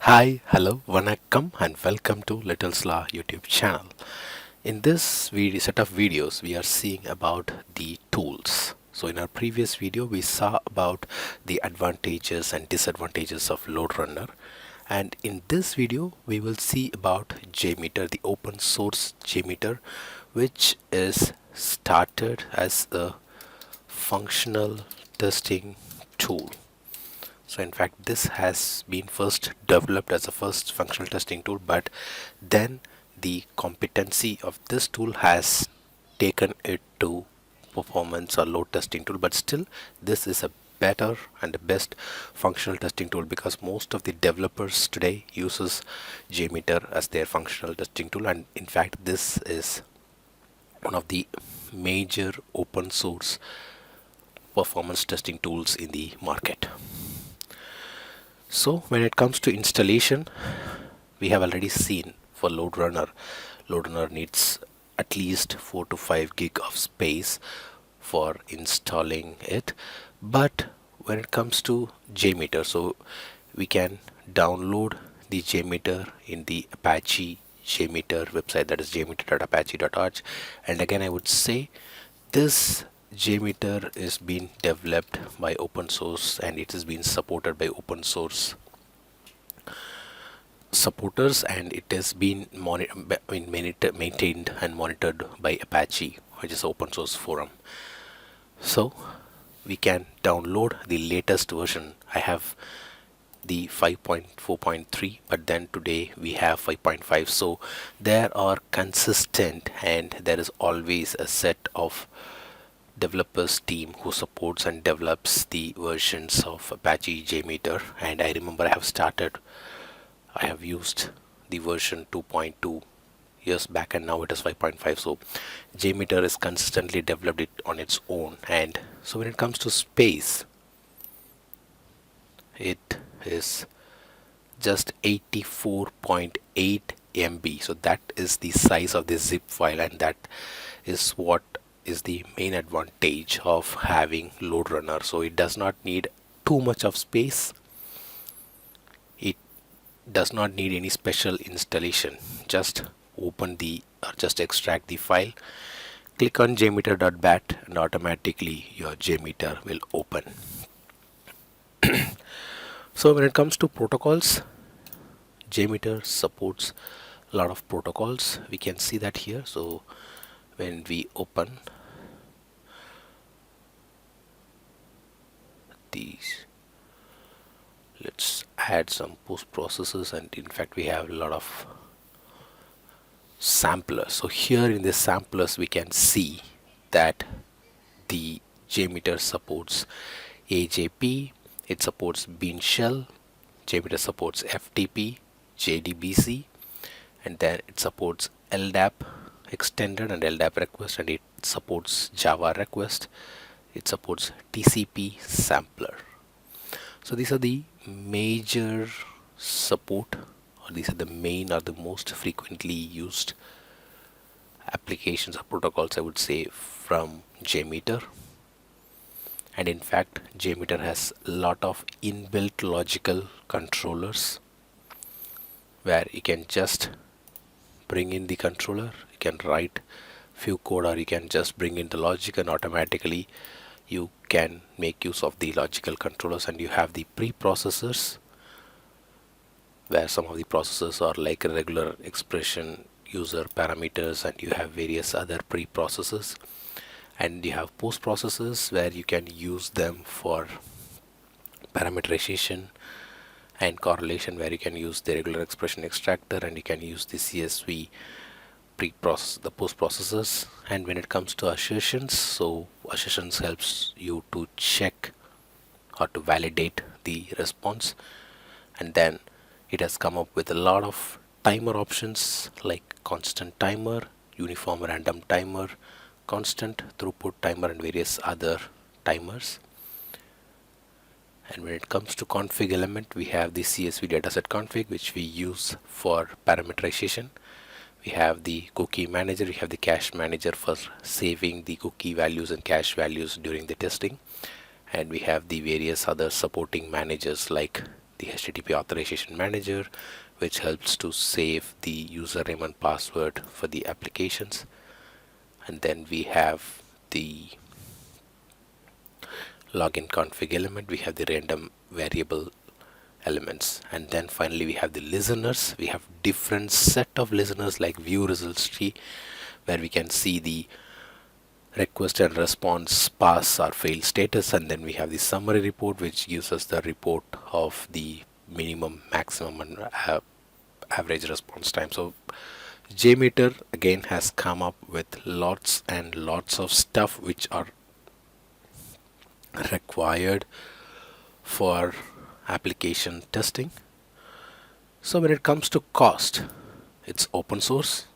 Hi, hello, vanakkam, and welcome to Little Slaw YouTube channel. In this set of videos, we are seeing about the tools. So in our previous video, we saw about the advantages and disadvantages of LoadRunner. And in this video, we will see about JMeter, the open source JMeter, which is started as a functional testing tool. So in fact, this has been first developed as a first functional testing tool, but then the competency of this tool has taken it to performance or load testing tool. But still, this is a better and the best functional testing tool because most of the developers today uses JMeter as their functional testing tool, and in fact, this is one of the major open source performance testing tools in the market. So when it comes to installation, we have already seen for LoadRunner needs at least 4 to 5 gig of space for installing it. But when it comes to JMeter, so we can download the JMeter in the Apache JMeter website, that is jmeter.apache.org. And again, I would say this JMeter is being developed by open source and it is being supported by open source supporters, and it has been maintained and monitored by Apache, which is open source forum. So we can download the latest version. I have the 5.4.3, but then today we have 5.5. So there are consistent and there is always a set of developers team who supports and develops the versions of Apache JMeter. And I remember I have used the version 2.2 years back, and now it is 5.5. So JMeter is consistently developed it on its own. And so when it comes to space, it is just 84.8 MB. So that is the size of the zip file, and that is what is the main advantage of having LoadRunner. So it does not need too much of space. It does not need any special installation. Just just extract the file, click on jmeter.bat, and automatically your JMeter will open. So when it comes to protocols, JMeter supports a lot of protocols. We can see that here. So when we open these, let's add some post processes, and in fact we have a lot of samplers. So here in the samplers we can see that the JMeter supports AJP, it supports Bean Shell, JMeter supports FTP, JDBC, and then it supports LDAP extended and LDAP request, and it supports Java request, it supports TCP sampler. So these are the major support, or these are the main or the most frequently used applications or protocols, I would say, from JMeter. And in fact, JMeter has a lot of inbuilt logical controllers where you can just bring in the controller, you can write few code, or you can just bring in the logic, and automatically you can make use of the logical controllers. And you have the preprocessors where some of the processors are like a regular expression user parameters, and you have various other preprocessors, and you have post processors where you can use them for parameterization and correlation, where you can use the regular expression extractor, and you can use the CSV the post processors. And when it comes to assertions, so assertions helps you to check or to validate the response. And then it has come up with a lot of timer options like constant timer, uniform random timer, constant throughput timer, and various other timers. And when it comes to config element, we have the CSV dataset config, which we use for parameterization. We have the cookie manager, we have the cache manager for saving the cookie values and cache values during the testing, and we have the various other supporting managers like the HTTP authorization manager, which helps to save the username and password for the applications. And then we have the login config element, we have the random variable elements, and then finally we have the listeners. We have different set of listeners like view results tree, where we can see the request and response pass or fail status, and then we have the summary report, which gives us the report of the minimum, maximum, and average response time. So JMeter again has come up with lots and lots of stuff which are required for application testing. So when it comes to cost, it's open source,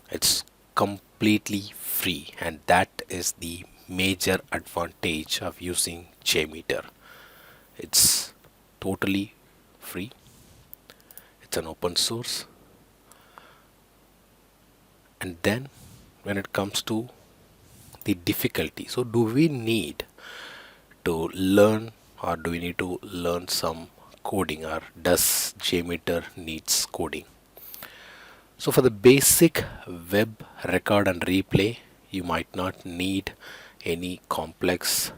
it's completely free, and that is the major advantage of using JMeter. It's totally free, it's an open source. And then when it comes to the difficulty, so do we need to learn, or do we need to learn some coding, or does JMeter needs coding? So for the basic web record and replay, you might not need any complex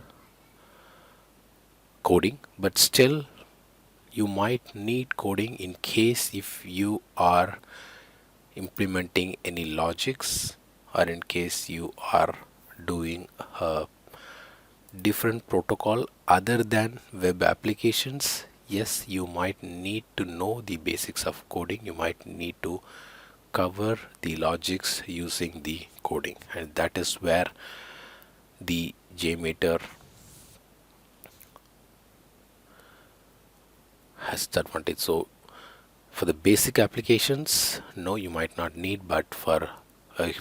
coding, but still you might need coding in case if you are implementing any logics, or in case you are doing a different protocol other than web applications. Yes, you might need to know the basics of coding, you might need to cover the logics using the coding, and that is where the JMeter has the advantage. So for the basic applications, no, you might not need, but for a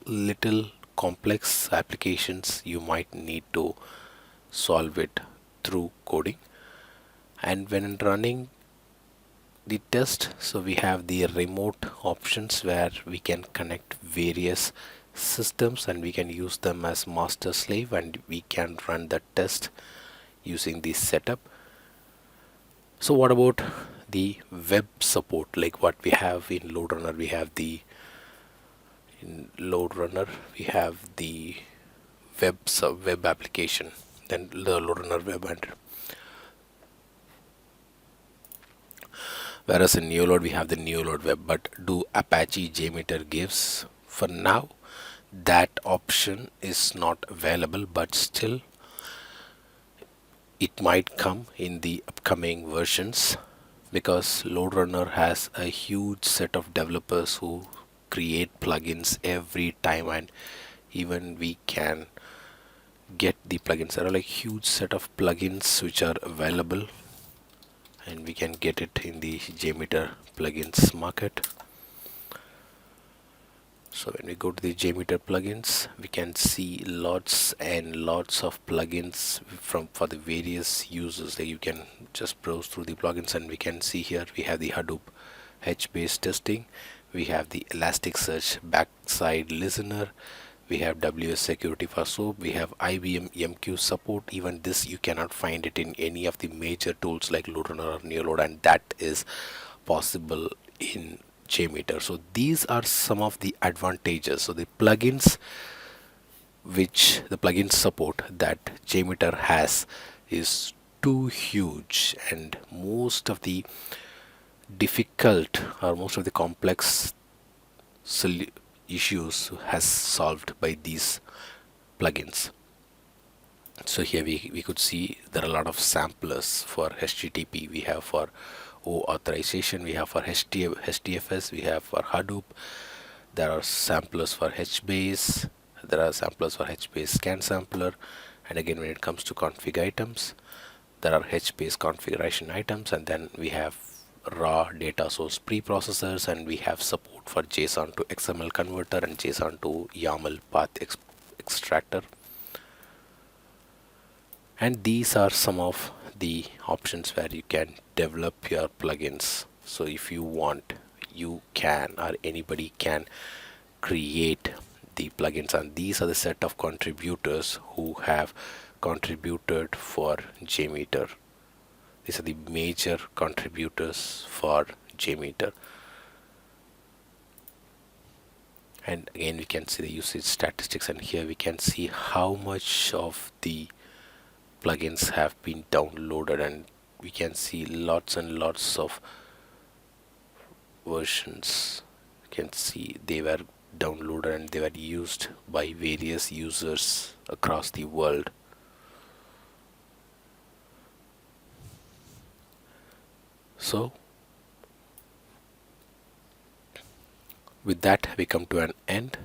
little complex applications, you might need to solve it through coding. And when running the test, so we have the remote options where we can connect various systems and we can use them as master slave, and we can run the test using this setup. So what about the web support, like what we have in LoadRunner? We have the in LoadRunner we have the web application, then the LoadRunner web, and whereas in new load we have the new load web. But do Apache JMeter gives? For now that option is not available, but still it might come in the upcoming versions, because LoadRunner has a huge set of developers who create plugins every time, and even we can get the plugins. There are like huge set of plugins which are available, and we can get it in the JMeter plugins market. So when we go to the JMeter plugins, we can see lots and lots of plugins from for the various users. Like you can just browse through the plugins, and we can see here we have the Hadoop HBase testing, we have the Elasticsearch backside listener, we have WS security for SOAP, we have IBM MQ support. Even this you cannot find it in any of the major tools like LoadRunner or NeoLoad, and that is possible in JMeter. So these are some of the advantages. So the plugins, which the plugin support that JMeter has is too huge, and most of the difficult or most of the complex issues has solved by these plugins. So here we could see there are a lot of samplers for HTTP, we have for O authorization, we have for HDFS, we have for Hadoop, there are samplers for HBase, there are samplers for HBase scan sampler, and again when it comes to config items, there are HBase configuration items, and then we have raw data source preprocessors, and we have support for JSON to XML converter and JSON to YAML path extractor. And these are some of the options where you can develop your plugins. So if you want, you can, or anybody can create the plugins, and these are the set of contributors who have contributed for JMeter. These are the major contributors for JMeter. And again, we can see the usage statistics, and here we can see how much of the plugins have been downloaded, and we can see lots and lots of versions. You can see they were downloaded and they were used by various users across the world. So with that, we come to an end.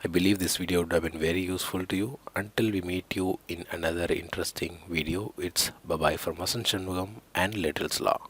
I believe this video would have been very useful to you. Until we meet you in another interesting video, it's bye bye from Vasan Shanmugam and Little's Law.